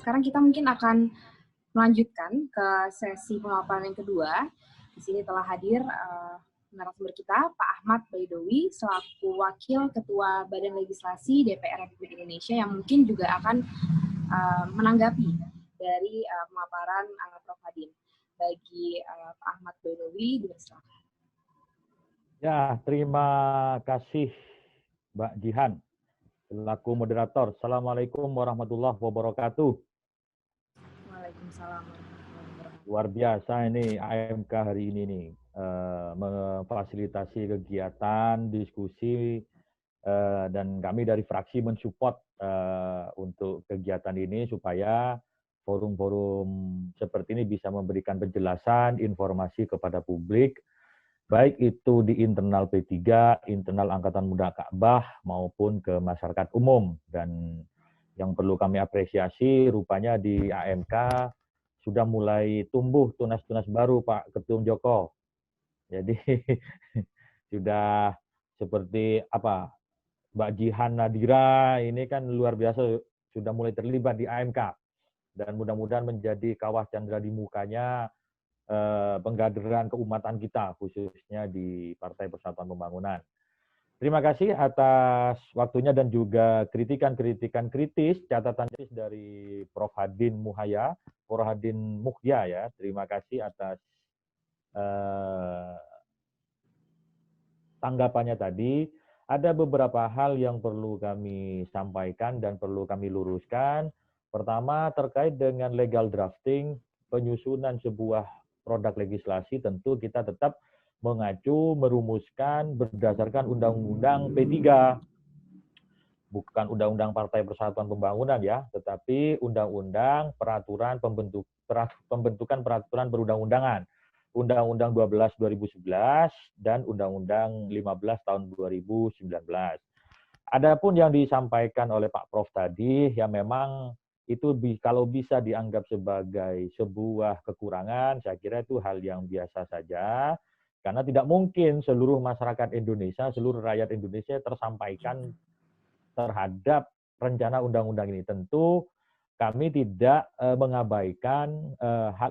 sekarang kita mungkin akan melanjutkan ke sesi pemaparan yang kedua. Di sini telah hadir narasumber kita, Pak Ahmad Baidowi, selaku Wakil Ketua Badan Legislasi DPR Republik Indonesia, yang mungkin juga akan menanggapi dari pemaparan Prof. Hadin. Bagi Pak Ahmad Baidowi, dipersilakan. Ya, terima kasih Mbak Jihan, selaku moderator. Assalamualaikum warahmatullahi wabarakatuh. Waalaikumsalam warahmatullahi wabarakatuh. Luar biasa ini AMK hari ini nih, memfasilitasi kegiatan, diskusi, dan kami dari fraksi mensupport untuk kegiatan ini supaya forum-forum seperti ini bisa memberikan penjelasan, informasi kepada publik, baik itu di internal P3, internal Angkatan Muda Ka'bah, maupun ke masyarakat umum. Dan yang perlu kami apresiasi, rupanya di AMK sudah mulai tumbuh tunas-tunas baru, Pak Ketum Joko. Jadi sudah seperti apa, Mbak Jihan Nadira ini kan luar biasa, sudah mulai terlibat di AMK. Dan mudah-mudahan menjadi kawah candra di mukanya pengkaderan keumatan kita, khususnya di Partai Persatuan Pembangunan. Terima kasih atas waktunya dan juga kritikan-kritikan kritis, catatan kritis dari Prof. Hadin Muhaya, Prof. Hadin Muhya ya. Terima kasih atas tanggapannya tadi. Ada beberapa hal yang perlu kami sampaikan dan perlu kami luruskan. Pertama, terkait dengan legal drafting, penyusunan sebuah produk legislasi, tentu kita tetap mengacu, merumuskan berdasarkan Undang-Undang P3. Bukan Undang-Undang Partai Persatuan Pembangunan ya, tetapi Undang-Undang Pembentukan Peraturan Perundang-Undangan. Undang-Undang 12 2011 dan Undang-Undang 15 tahun 2019. Adapun yang disampaikan oleh Pak Prof tadi, ya memang itu kalau bisa dianggap sebagai sebuah kekurangan, saya kira itu hal yang biasa saja, karena tidak mungkin seluruh masyarakat Indonesia, seluruh rakyat Indonesia tersampaikan terhadap rencana undang-undang ini. Tentu kami tidak mengabaikan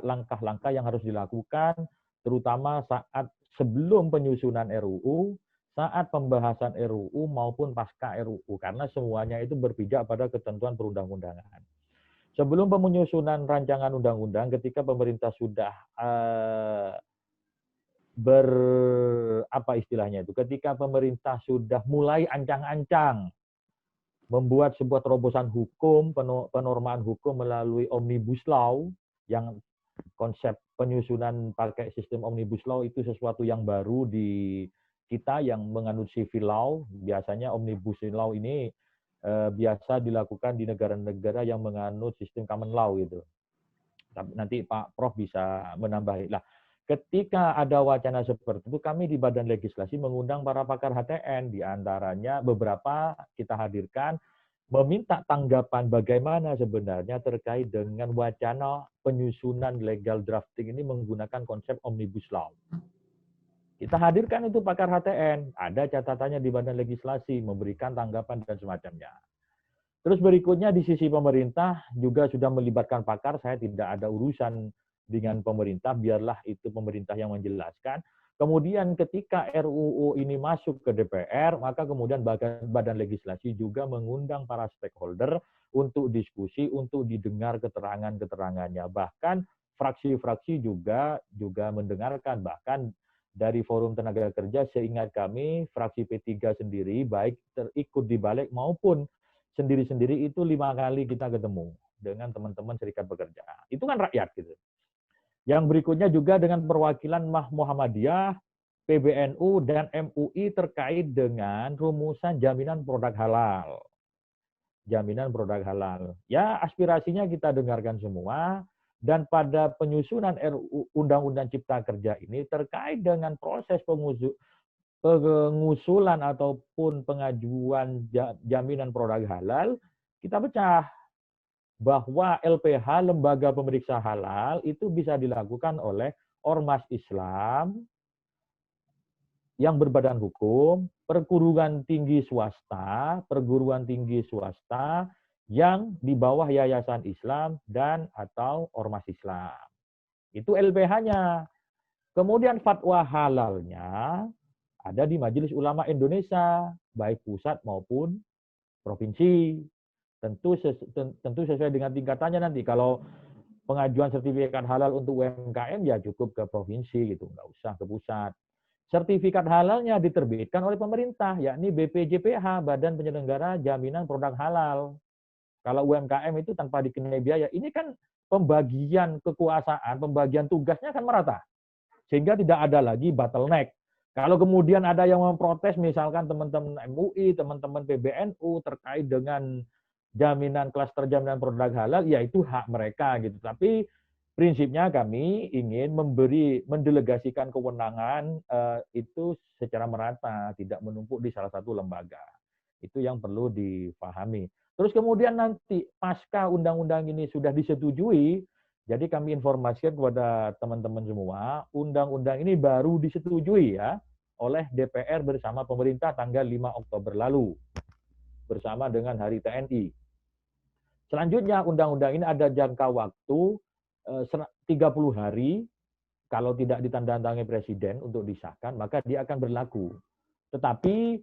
langkah-langkah yang harus dilakukan, terutama saat sebelum penyusunan RUU, saat pembahasan RUU maupun pasca RUU, karena semuanya itu berpijak pada ketentuan perundang-undangan. Sebelum penyusunan rancangan undang-undang, ketika pemerintah sudah ketika pemerintah sudah mulai ancang-ancang membuat sebuah terobosan hukum, penormaan hukum melalui Omnibus Law, yang konsep penyusunan pakai sistem Omnibus Law itu sesuatu yang baru di kita yang menganut civil law. Biasanya Omnibus Law ini biasa dilakukan di negara-negara yang menganut sistem common law gitu. Nanti Pak Prof bisa menambahi. Nah, ketika ada wacana seperti itu, kami di Badan Legislasi mengundang para pakar HTN, di antaranya beberapa kita hadirkan, meminta tanggapan bagaimana sebenarnya terkait dengan wacana penyusunan legal drafting ini menggunakan konsep Omnibus Law. Kita hadirkan itu pakar HTN, ada catatannya di Badan Legislasi, memberikan tanggapan dan semacamnya. Terus berikutnya di sisi pemerintah juga sudah melibatkan pakar, saya tidak ada urusan dengan pemerintah, biarlah itu pemerintah yang menjelaskan. Kemudian ketika RUU ini masuk ke DPR, maka kemudian Badan Legislasi juga mengundang para stakeholder untuk diskusi, untuk didengar keterangan-keterangannya. Bahkan fraksi-fraksi juga mendengarkan, bahkan dari Forum Tenaga Kerja, seingat kami, fraksi P3 sendiri, baik terikut di balik maupun sendiri-sendiri itu 5 kali kita ketemu dengan teman-teman serikat pekerja. Itu kan rakyat gitu. Yang berikutnya juga dengan perwakilan Muhammadiyah, PBNU, dan MUI terkait dengan rumusan jaminan produk halal. Jaminan produk halal. Ya, aspirasinya kita dengarkan semua. Dan pada penyusunan RUU Undang-Undang Cipta Kerja ini terkait dengan proses pengusulan ataupun pengajuan jaminan produk halal, kita pecah bahwa LPH, Lembaga Pemeriksa Halal, itu bisa dilakukan oleh ormas Islam yang berbadan hukum, perguruan tinggi swasta, yang di bawah yayasan Islam dan atau ormas Islam. Itu LBH-nya. Kemudian fatwa halalnya ada di Majelis Ulama Indonesia, baik pusat maupun provinsi. Tentu sesuai dengan tingkatannya nanti. Kalau pengajuan sertifikat halal untuk UMKM ya cukup ke provinsi gitu, nggak usah ke pusat. Sertifikat halalnya diterbitkan oleh pemerintah, yakni BPJPH, Badan Penyelenggara Jaminan Produk Halal. Kalau UMKM itu tanpa dikenai biaya, ini kan pembagian kekuasaan, pembagian tugasnya kan merata. Sehingga tidak ada lagi bottleneck. Kalau kemudian ada yang memprotes, misalkan teman-teman MUI, teman-teman PBNU terkait dengan jaminan klaster jaminan produk halal, ya itu hak mereka gitu. Tapi prinsipnya kami ingin mendelegasikan kewenangan itu secara merata, tidak menumpuk di salah satu lembaga. Itu yang perlu dipahami. Terus kemudian nanti pasca undang-undang ini sudah disetujui, jadi kami informasikan kepada teman-teman semua, undang-undang ini baru disetujui ya oleh DPR bersama pemerintah tanggal 5 Oktober lalu bersama dengan Hari TNI. Selanjutnya undang-undang ini ada jangka waktu 30 hari, kalau tidak ditandatangani presiden untuk disahkan, maka dia akan berlaku. Tetapi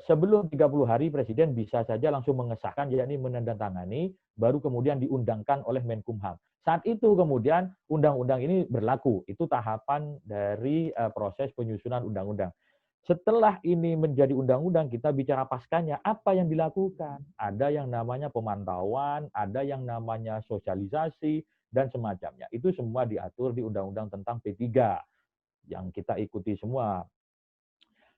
sebelum 30 hari presiden bisa saja langsung mengesahkan, yakni menandatangani, baru kemudian diundangkan oleh Menkumham. Saat itu kemudian undang-undang ini berlaku. Itu tahapan dari proses penyusunan undang-undang. Setelah ini menjadi undang-undang, kita bicara paskanya, apa yang dilakukan? Ada yang namanya pemantauan, ada yang namanya sosialisasi, dan semacamnya. Itu semua diatur di undang-undang tentang P3 yang kita ikuti semua.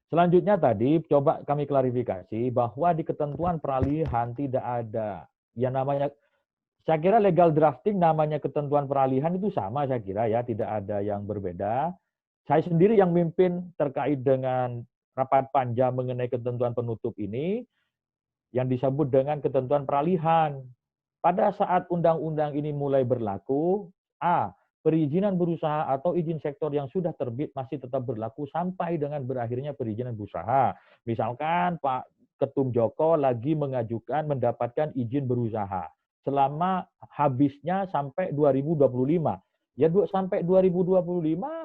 Selanjutnya tadi coba kami klarifikasi bahwa di ketentuan peralihan tidak ada yang namanya, saya kira legal drafting namanya ketentuan peralihan itu sama, saya kira ya, tidak ada yang berbeda. Saya sendiri yang mimpin terkait dengan rapat panja mengenai ketentuan penutup ini yang disebut dengan ketentuan peralihan. Pada saat undang-undang ini mulai berlaku, perizinan berusaha atau izin sektor yang sudah terbit masih tetap berlaku sampai dengan berakhirnya perizinan berusaha. Misalkan Pak Ketum Joko lagi mengajukan mendapatkan izin berusaha selama habisnya sampai 2025. Ya sampai 2025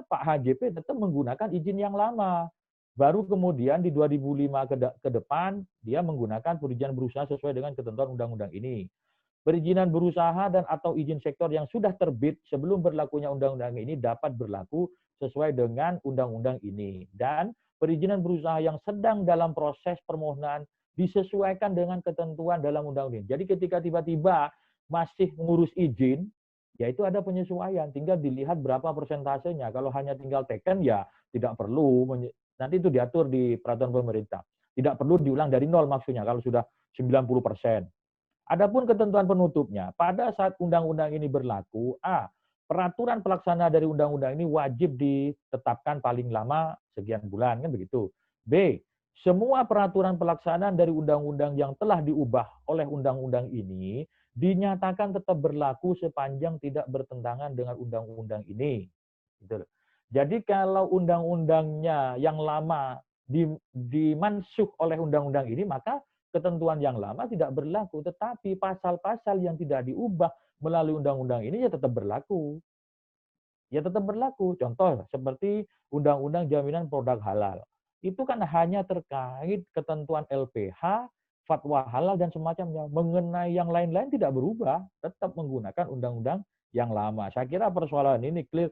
Pak HJP tetap menggunakan izin yang lama. Baru kemudian di 2005 ke depan dia menggunakan perizinan berusaha sesuai dengan ketentuan undang-undang ini. Perizinan berusaha dan atau izin sektor yang sudah terbit sebelum berlakunya undang-undang ini dapat berlaku sesuai dengan undang-undang ini. Dan perizinan berusaha yang sedang dalam proses permohonan disesuaikan dengan ketentuan dalam undang-undang. Jadi ketika tiba-tiba masih mengurus izin, ya itu ada penyesuaian. Tinggal dilihat berapa persentasenya. Kalau hanya tinggal teken, ya tidak perlu. Nanti itu diatur di peraturan pemerintah. Tidak perlu diulang dari nol maksudnya kalau sudah 90%. Adapun ketentuan penutupnya, pada saat undang-undang ini berlaku, peraturan pelaksana dari undang-undang ini wajib ditetapkan paling lama sekian bulan, kan begitu. B, semua peraturan pelaksanaan dari undang-undang yang telah diubah oleh undang-undang ini dinyatakan tetap berlaku sepanjang tidak bertentangan dengan undang-undang ini. Gitu. Jadi kalau undang-undangnya yang lama dimansuh oleh undang-undang ini, maka ketentuan yang lama tidak berlaku, tetapi pasal-pasal yang tidak diubah melalui undang-undang ini ya tetap berlaku. Ya tetap berlaku. Contoh seperti Undang-Undang Jaminan Produk Halal. Itu kan hanya terkait ketentuan LPH, fatwa halal dan semacamnya. Mengenai yang lain-lain tidak berubah, tetap menggunakan undang-undang yang lama. Saya kira persoalan ini clear.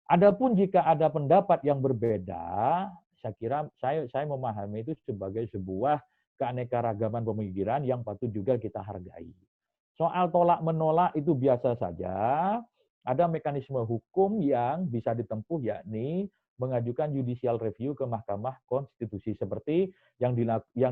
Adapun jika ada pendapat yang berbeda, saya kira saya memahami itu sebagai sebuah keanekaragaman pemikiran yang patut juga kita hargai. Soal tolak menolak itu biasa saja. Ada mekanisme hukum yang bisa ditempuh, yakni mengajukan judicial review ke Mahkamah Konstitusi seperti yang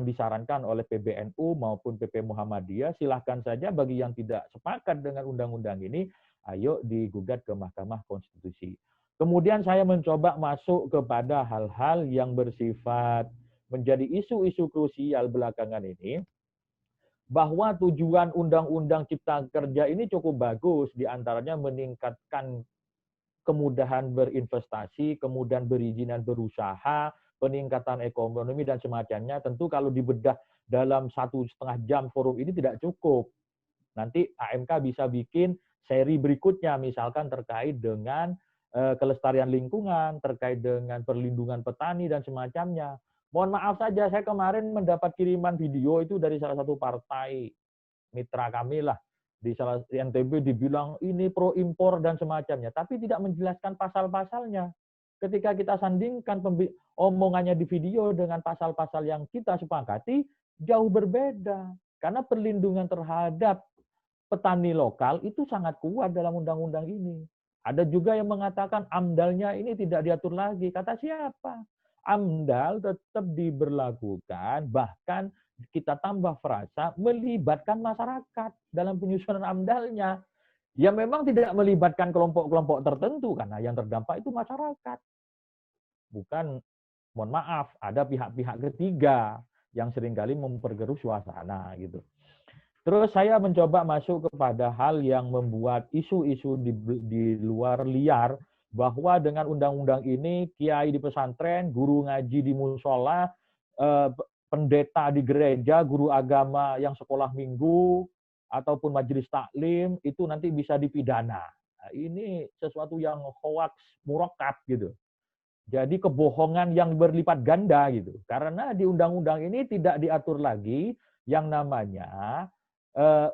disarankan oleh PBNU maupun PP Muhammadiyah. Silahkan saja bagi yang tidak sepakat dengan undang-undang ini, ayo digugat ke Mahkamah Konstitusi. Kemudian saya mencoba masuk kepada hal-hal yang bersifat menjadi isu-isu krusial belakangan ini, bahwa tujuan Undang-Undang Cipta Kerja ini cukup bagus, diantaranya meningkatkan kemudahan berinvestasi, kemudian berizinan berusaha, peningkatan ekonomi dan semacamnya. Tentu kalau dibedah dalam 1,5 jam forum ini tidak cukup. Nanti AMK bisa bikin seri berikutnya, misalkan terkait dengan kelestarian lingkungan, terkait dengan perlindungan petani dan semacamnya. Mohon maaf saja, saya kemarin mendapat kiriman video itu dari salah satu partai mitra kami lah di NTB, dibilang ini pro impor dan semacamnya, tapi tidak menjelaskan pasal-pasalnya. Ketika kita sandingkan omongannya di video dengan pasal-pasal yang kita sepakati, jauh berbeda. Karena perlindungan terhadap petani lokal itu sangat kuat dalam undang-undang ini. Ada juga yang mengatakan AMDAL-nya ini tidak diatur lagi. Kata siapa? AMDAL tetap diberlakukan, bahkan kita tambah frasa melibatkan masyarakat dalam penyusunan AMDAL-nya. Ya memang tidak melibatkan kelompok-kelompok tertentu, karena yang terdampak itu masyarakat. Bukan, mohon maaf, ada pihak-pihak ketiga yang seringkali memperkeruh suasana gitu. Terus saya mencoba masuk kepada hal yang membuat isu-isu di luar liar, bahwa dengan undang-undang ini kiai di pesantren, guru ngaji di musola, pendeta di gereja, guru agama yang sekolah minggu, ataupun majelis taklim, itu nanti bisa dipidana. Nah, ini sesuatu yang hoax murakkab gitu. Jadi kebohongan yang berlipat ganda gitu. Karena di undang-undang ini tidak diatur lagi yang namanya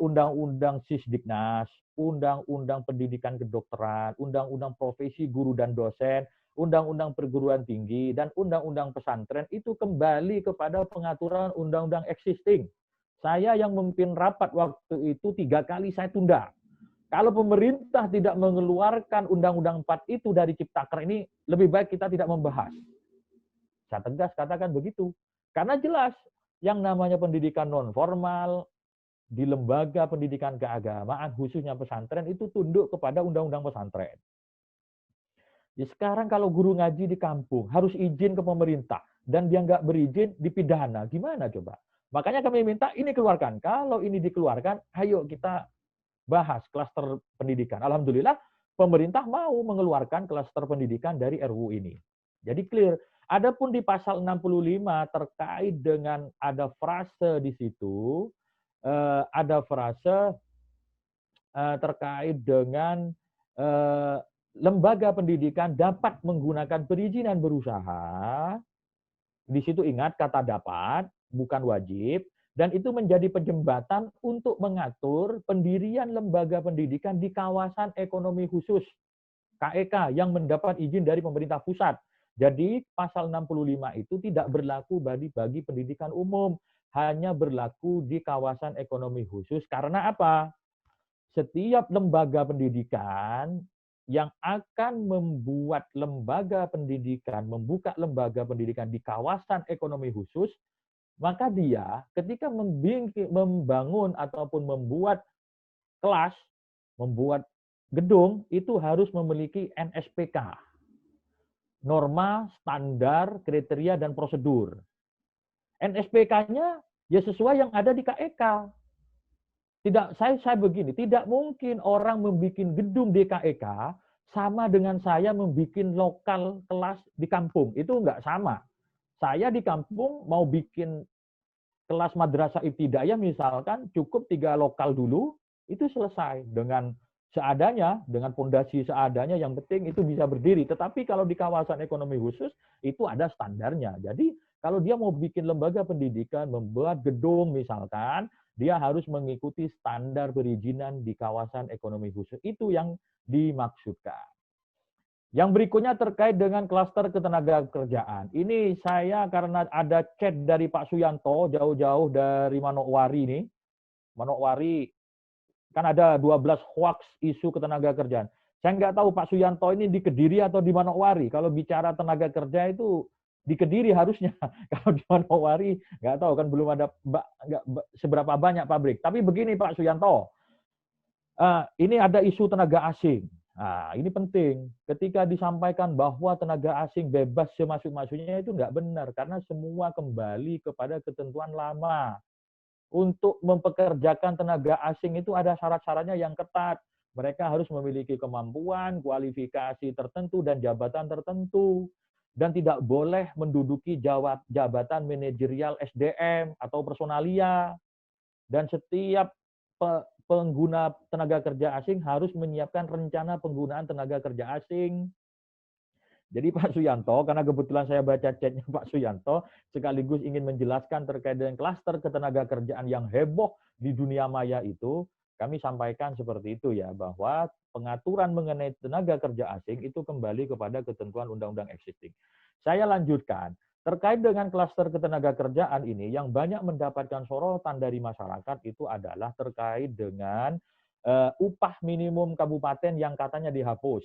Undang-Undang Sisdiknas, Undang-Undang Pendidikan Kedokteran, Undang-Undang Profesi Guru dan Dosen, Undang-Undang Perguruan Tinggi, dan Undang-Undang Pesantren itu kembali kepada pengaturan undang-undang existing. Saya yang memimpin rapat waktu itu 3 kali saya tunda. Kalau pemerintah tidak mengeluarkan Undang-Undang 4 itu dari Ciptaker ini, lebih baik kita tidak membahas. Saya tegas katakan begitu. Karena jelas, yang namanya pendidikan non-formal, di lembaga pendidikan keagamaan, khususnya pesantren, itu tunduk kepada Undang-Undang Pesantren. Ya sekarang kalau guru ngaji di kampung, harus izin ke pemerintah, dan dia nggak berizin, dipidana. Gimana coba? Makanya kami minta ini keluarkan. Kalau ini dikeluarkan, ayo kita bahas klaster pendidikan. Alhamdulillah pemerintah mau mengeluarkan klaster pendidikan dari RUU ini. Jadi clear. Adapun di pasal 65 terkait dengan ada frase di situ, ada frase terkait dengan lembaga pendidikan dapat menggunakan perizinan berusaha. Di situ ingat kata dapat, bukan wajib. Dan itu menjadi penjembatan untuk mengatur pendirian lembaga pendidikan di kawasan ekonomi khusus, KEK, yang mendapat izin dari pemerintah pusat. Jadi pasal 65 itu tidak berlaku bagi pendidikan umum, hanya berlaku di kawasan ekonomi khusus. Karena apa? Setiap lembaga pendidikan yang akan membuat lembaga pendidikan, membuka lembaga pendidikan di kawasan ekonomi khusus, maka dia ketika membangun ataupun membuat kelas, membuat gedung, itu harus memiliki NSPK, norma, standar, kriteria, dan prosedur. NSPK-nya ya sesuai yang ada di KEK. Tidak, saya begini, tidak mungkin orang membuat gedung di KEK sama dengan saya membuat lokal kelas di kampung. Itu enggak sama. Saya di kampung mau bikin kelas madrasah ibtidaiyah misalkan, cukup 3 lokal dulu, itu selesai dengan seadanya, dengan fondasi seadanya, yang penting itu bisa berdiri. Tetapi kalau di kawasan ekonomi khusus, itu ada standarnya. Jadi kalau dia mau bikin lembaga pendidikan, membuat gedung misalkan, dia harus mengikuti standar perizinan di kawasan ekonomi khusus. Itu yang dimaksudkan. Yang berikutnya terkait dengan klaster ketenagakerjaan. Ini saya karena ada chat dari Pak Suyanto, jauh-jauh dari Manokwari ini. Manokwari, kan ada 12 hoax isu ketenagakerjaan. Saya nggak tahu Pak Suyanto ini di Kediri atau di Manokwari. Kalau bicara tenaga kerja itu di Kediri harusnya. Kalau di Manokwari, nggak tahu, kan belum ada seberapa banyak pabrik. Tapi begini Pak Suyanto, ini ada isu tenaga asing. Nah, ini penting. Ketika disampaikan bahwa tenaga asing bebas semasuk-masuknya, itu nggak benar. Karena semua kembali kepada ketentuan lama. Untuk mempekerjakan tenaga asing itu ada syarat-syaratnya yang ketat. Mereka harus memiliki kemampuan, kualifikasi tertentu, dan jabatan tertentu. dan tidak boleh menduduki jabatan manajerial SDM atau personalia. Dan setiap pengguna tenaga kerja asing harus menyiapkan rencana penggunaan tenaga kerja asing. Jadi Pak Suyanto, karena kebetulan saya baca chatnya Pak Suyanto, sekaligus ingin menjelaskan terkait dengan klaster ketenaga kerjaan yang heboh di dunia maya itu, kami sampaikan seperti itu ya, bahwa pengaturan mengenai tenaga kerja asing itu kembali kepada ketentuan undang-undang existing. Saya lanjutkan, terkait dengan klaster ketenaga kerjaan ini, yang banyak mendapatkan sorotan dari masyarakat itu adalah terkait dengan upah minimum kabupaten yang katanya dihapus.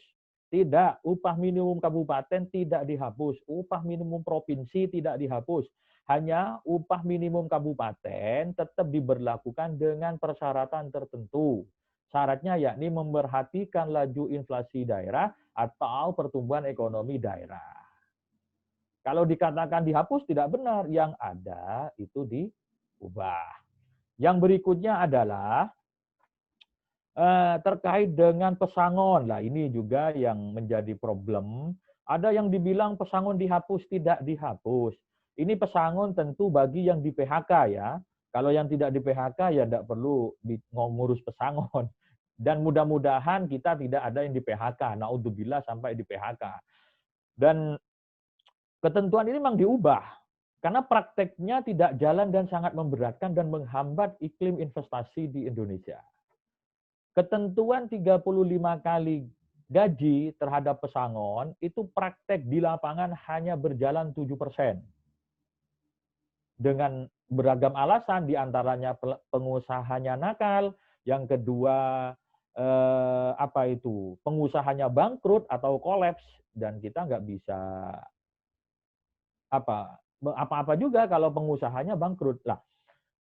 Tidak, upah minimum kabupaten tidak dihapus, upah minimum provinsi tidak dihapus. Hanya upah minimum kabupaten tetap diberlakukan dengan persyaratan tertentu. Syaratnya yakni memperhatikan laju inflasi daerah atau pertumbuhan ekonomi daerah. Kalau dikatakan dihapus tidak benar, yang ada itu diubah. Yang berikutnya adalah terkait dengan pesangon. Nah, ini juga yang menjadi problem. Ada yang dibilang pesangon dihapus, tidak dihapus. Ini pesangon tentu bagi yang di PHK ya. Kalau yang tidak di PHK ya tidak perlu ngurus pesangon. Dan mudah-mudahan kita tidak ada yang di PHK. Naudzubillah sampai di PHK. Dan ketentuan ini memang diubah. Karena prakteknya tidak jalan dan sangat memberatkan dan menghambat iklim investasi di Indonesia. Ketentuan 35 kali gaji terhadap pesangon itu praktek di lapangan hanya berjalan 7%. Dengan beragam alasan, diantaranya pengusahanya nakal, yang kedua pengusahanya bangkrut atau kolaps, dan kita nggak bisa apa-apa juga kalau pengusahanya bangkrut. Lah,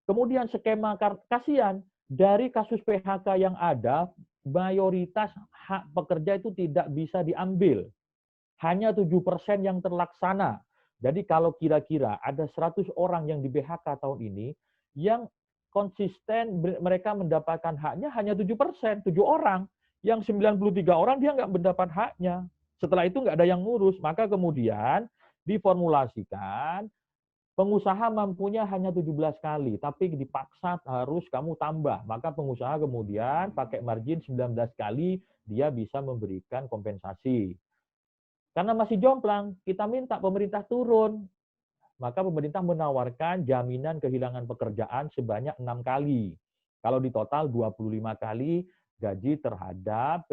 kemudian skema kasihan dari kasus PHK yang ada, mayoritas hak pekerja itu tidak bisa diambil. Hanya 7% yang terlaksana. Jadi kalau kira-kira ada 100 orang yang di PHK tahun ini, yang konsisten mereka mendapatkan haknya hanya 7%, 7 orang. Yang 93 orang dia nggak mendapat haknya. Setelah itu nggak ada yang ngurus. Maka kemudian diformulasikan, pengusaha mampunya hanya 17 kali, tapi dipaksa harus kamu tambah. Maka pengusaha kemudian pakai margin 19 kali, dia bisa memberikan kompensasi. Karena masih jomplang, kita minta pemerintah turun. Maka pemerintah menawarkan jaminan kehilangan pekerjaan sebanyak 6 kali. Kalau di total 25 kali gaji terhadap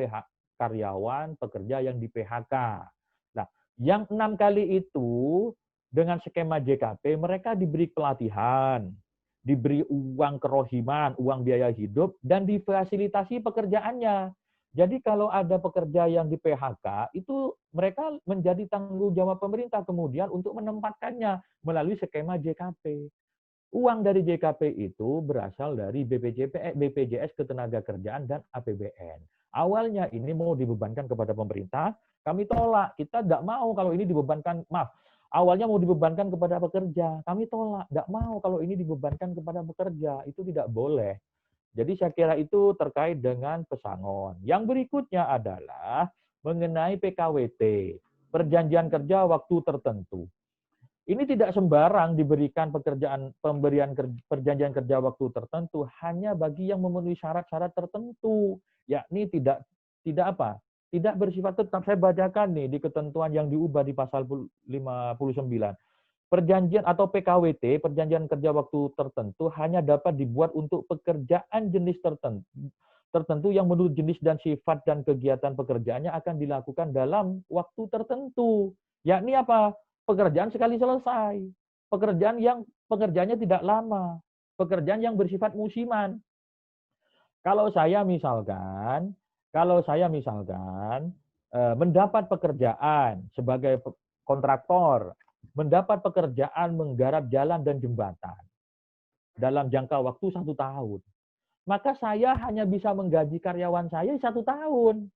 karyawan pekerja yang di PHK. Nah, yang 6 kali itu dengan skema JKP mereka diberi pelatihan, diberi uang kerohiman, uang biaya hidup, dan difasilitasi pekerjaannya. Jadi kalau ada pekerja yang di PHK, itu mereka menjadi tanggung jawab pemerintah kemudian untuk menempatkannya melalui skema JKP. Uang dari JKP itu berasal dari BPJS Ketenagakerjaan dan APBN. Awalnya ini mau dibebankan kepada pemerintah, kami tolak. Kita tidak mau kalau ini dibebankan, awalnya mau dibebankan kepada pekerja, kami tolak. Tidak mau kalau ini dibebankan kepada pekerja, itu tidak boleh. Jadi saya kira itu terkait dengan pesangon. Yang berikutnya adalah mengenai PKWT, perjanjian kerja waktu tertentu. Ini tidak sembarang diberikan pemberian perjanjian kerja waktu tertentu hanya bagi yang memenuhi syarat-syarat tertentu, yakni tidak bersifat tetap. Saya bacakan nih di ketentuan yang diubah di pasal 59. Perjanjian atau PKWT, perjanjian kerja waktu tertentu, hanya dapat dibuat untuk pekerjaan jenis tertentu yang menurut jenis dan sifat dan kegiatan pekerjaannya akan dilakukan dalam waktu tertentu. Yakni apa? Pekerjaan sekali selesai. Pekerjaan yang pekerjaannya tidak lama. Pekerjaan yang bersifat musiman. Kalau saya misalkan mendapat pekerjaan sebagai kontraktor, mendapat pekerjaan menggarap jalan dan jembatan dalam jangka waktu 1 tahun, maka saya hanya bisa menggaji karyawan saya 1 tahun.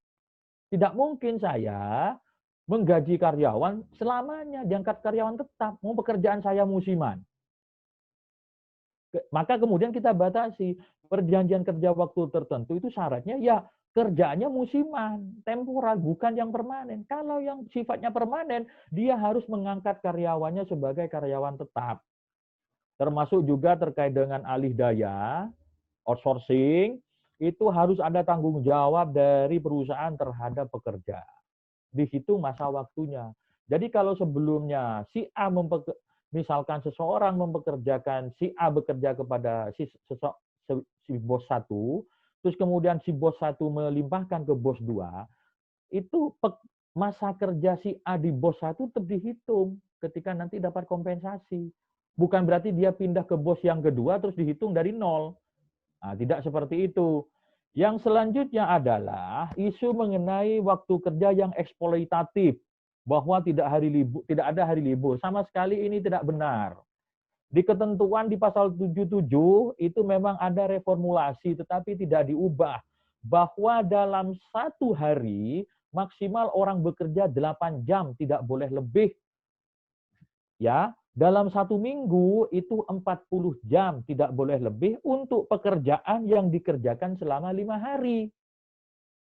Tidak mungkin saya menggaji karyawan selamanya, diangkat karyawan tetap. Mau pekerjaan saya musiman. Maka kemudian kita batasi perjanjian kerja waktu tertentu itu syaratnya ya kerjanya musiman, temporal, bukan yang permanen. Kalau yang sifatnya permanen, dia harus mengangkat karyawannya sebagai karyawan tetap. Termasuk juga terkait dengan alih daya, outsourcing, itu harus ada tanggung jawab dari perusahaan terhadap pekerja. Dihitung masa waktunya. Jadi kalau sebelumnya si A misalkan seseorang mempekerjakan si A bekerja kepada si bos satu, terus kemudian si bos satu melimpahkan ke bos dua, itu masa kerja si A di bos satu tetap dihitung ketika nanti dapat kompensasi. Bukan berarti dia pindah ke bos yang kedua terus dihitung dari nol. Nah, tidak seperti itu. Yang selanjutnya adalah isu mengenai waktu kerja yang eksploitatif, bahwa tidak ada hari libur. Sama sekali ini tidak benar. Di ketentuan di pasal 77 itu memang ada reformulasi tetapi tidak diubah, bahwa dalam satu hari maksimal orang bekerja 8 jam, tidak boleh lebih. Ya, dalam satu minggu itu 40 jam, tidak boleh lebih untuk pekerjaan yang dikerjakan selama 5 hari.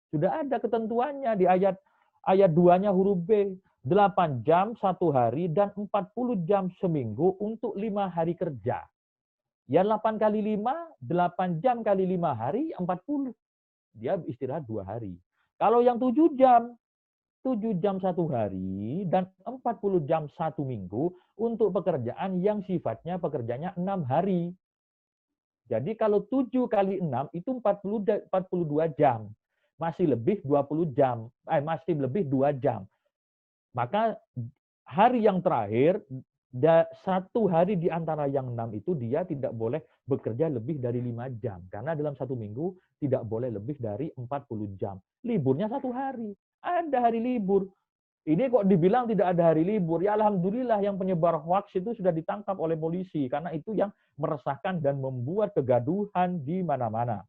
Sudah ada ketentuannya di ayat 2-nya huruf B. 8 jam satu hari dan 40 jam seminggu untuk 5 hari kerja. Ya 8 kali 5, 8 jam kali 5 hari, 40. Dia istirahat 2 hari. Kalau yang 7 jam, 7 jam satu hari dan 40 jam satu minggu untuk pekerjaan yang sifatnya pekerjaannya 6 hari. Jadi kalau 7 kali 6 itu 42 jam. Masih lebih 20 jam. Masih lebih 2 jam. Maka hari yang terakhir, satu hari di antara yang 6 itu dia tidak boleh bekerja lebih dari 5 jam. Karena dalam satu minggu tidak boleh lebih dari 40 jam. Liburnya satu hari. Ada hari libur. Ini kok dibilang tidak ada hari libur. Ya alhamdulillah yang penyebar hoax itu sudah ditangkap oleh polisi. Karena itu yang meresahkan dan membuat kegaduhan di mana-mana.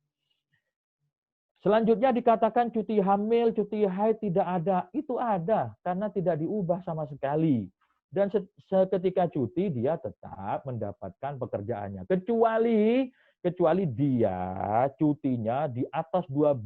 Selanjutnya dikatakan cuti hamil, cuti haid tidak ada. Itu ada karena tidak diubah sama sekali. Dan seketika cuti dia tetap mendapatkan pekerjaannya. Kecuali dia cutinya di atas 12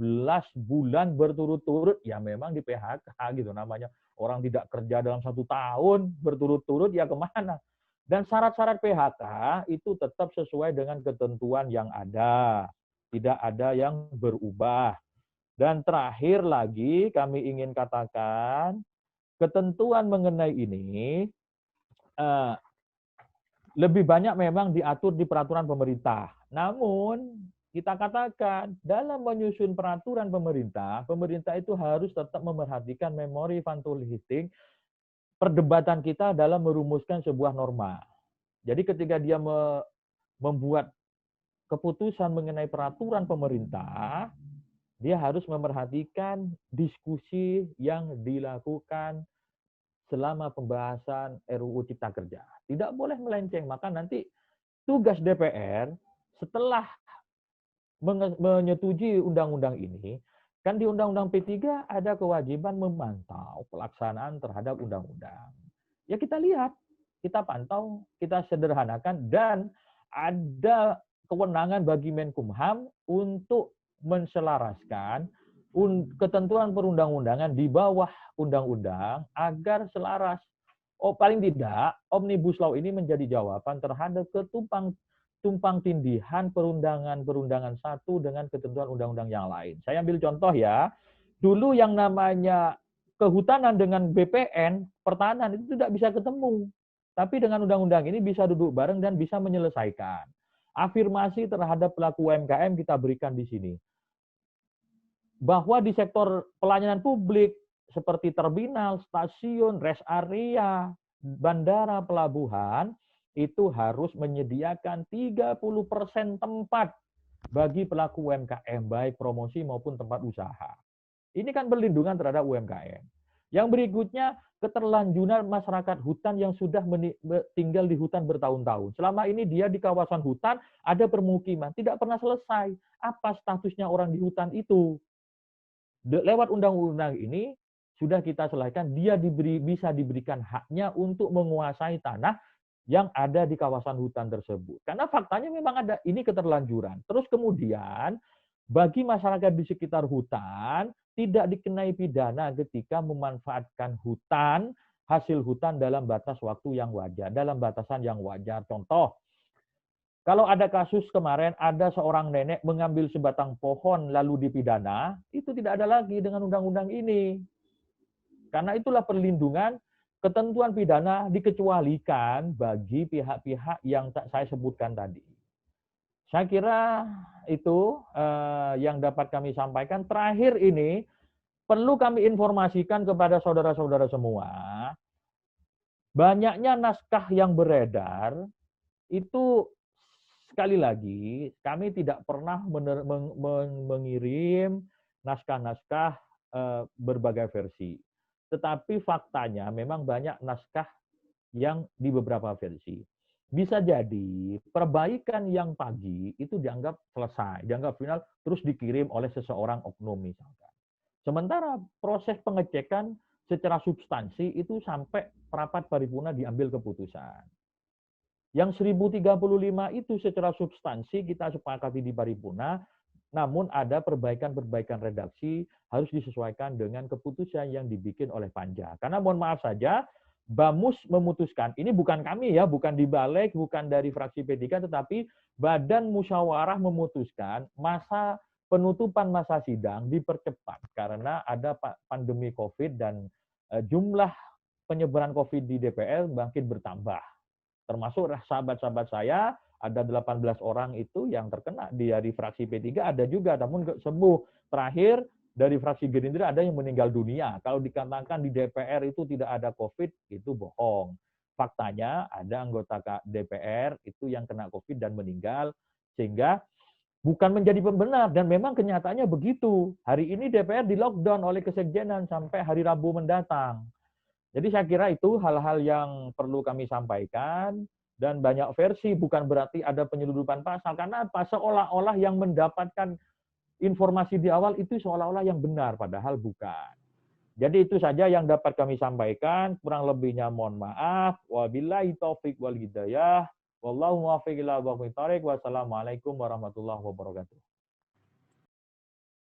bulan berturut-turut, ya memang di PHK gitu namanya. Orang tidak kerja dalam 1 tahun berturut-turut, ya kemana? Dan syarat-syarat PHK itu tetap sesuai dengan ketentuan yang ada. Tidak ada yang berubah. Dan terakhir lagi kami ingin katakan, ketentuan mengenai ini lebih banyak memang diatur di peraturan pemerintah. Namun kita katakan dalam menyusun peraturan pemerintah, pemerintah itu harus tetap memerhatikan memori Van Tullichting, perdebatan kita dalam merumuskan sebuah norma. Jadi ketika dia membuat keputusan mengenai peraturan pemerintah, dia harus memerhatikan diskusi yang dilakukan selama pembahasan RUU Cipta Kerja. Tidak boleh melenceng, maka nanti tugas DPR setelah menyetujui undang-undang ini, kan di Undang-Undang P3 ada kewajiban memantau pelaksanaan terhadap undang-undang. Ya kita lihat, kita pantau, kita sederhanakan, dan ada kewenangan bagi Menkumham untuk menselaraskan ketentuan perundang-undangan di bawah undang-undang agar selaras. Paling tidak, Omnibus Law ini menjadi jawaban terhadap tumpang tindihan perundangan satu dengan ketentuan undang-undang yang lain. Saya ambil contoh ya. Dulu yang namanya kehutanan dengan BPN, pertahanan itu tidak bisa ketemu. Tapi dengan undang-undang ini bisa duduk bareng dan bisa menyelesaikan. Afirmasi terhadap pelaku UMKM kita berikan di sini. Bahwa di sektor pelayanan publik seperti terminal, stasiun, rest area, bandara, pelabuhan, itu harus menyediakan 30% tempat bagi pelaku UMKM, baik promosi maupun tempat usaha. Ini kan perlindungan terhadap UMKM. Yang berikutnya, keterlanjuran masyarakat hutan yang sudah tinggal di hutan bertahun-tahun. Selama ini dia di kawasan hutan, ada permukiman, tidak pernah selesai. Apa statusnya orang di hutan itu? Lewat undang-undang ini, sudah kita selesaikan, dia bisa diberikan haknya untuk menguasai tanah yang ada di kawasan hutan tersebut. Karena faktanya memang ada ini keterlanjuran. Terus kemudian bagi masyarakat di sekitar hutan tidak dikenai pidana ketika memanfaatkan hutan, hasil hutan dalam batas waktu yang wajar, dalam batasan yang wajar. Contoh, kalau ada kasus kemarin ada seorang nenek mengambil sebatang pohon lalu dipidana, itu tidak ada lagi dengan undang-undang ini. Karena itulah perlindungan, ketentuan pidana dikecualikan bagi pihak-pihak yang saya sebutkan tadi. Saya kira itu yang dapat kami sampaikan. Terakhir ini, perlu kami informasikan kepada saudara-saudara semua, banyaknya naskah yang beredar, itu sekali lagi, kami tidak pernah mengirim naskah-naskah berbagai versi. Tetapi faktanya memang banyak naskah yang di beberapa versi. Bisa jadi perbaikan yang pagi itu dianggap selesai, dianggap final, terus dikirim oleh seseorang oknum misalkan. Sementara proses pengecekan secara substansi itu sampai rapat paripurna diambil keputusan. Yang 1035 itu secara substansi kita sepakati di paripurna, namun ada perbaikan-perbaikan redaksi harus disesuaikan dengan keputusan yang dibikin oleh Panja. Karena mohon maaf saja, Bamus memutuskan, ini bukan kami ya, bukan di Balik, bukan dari fraksi P3, tetapi Badan Musyawarah memutuskan masa penutupan masa sidang dipercepat karena ada pandemi COVID dan jumlah penyebaran COVID di DPR makin bertambah. Termasuk sahabat-sahabat saya, ada 18 orang itu yang terkena dari fraksi P3, ada juga, namun sembuh. Terakhir, dari fraksi Gerindra ada yang meninggal dunia. Kalau dikatakan di DPR itu tidak ada COVID, itu bohong. Faktanya ada anggota DPR itu yang kena COVID dan meninggal, sehingga bukan menjadi pembenar, dan memang kenyataannya begitu. Hari ini DPR di lockdown oleh Kesekjenan sampai hari Rabu mendatang. Jadi saya kira itu hal-hal yang perlu kami sampaikan, dan banyak versi bukan berarti ada penyeludupan pasal, karena apa? Seolah-olah yang mendapatkan informasi di awal itu seolah-olah yang benar, padahal bukan. Jadi itu saja yang dapat kami sampaikan, kurang lebihnya mohon maaf. Wabillahi taufik wal hidayah. Wallahu muwaffiq ila aqwamit thoriq. Wassalamualaikum warahmatullahi wabarakatuh.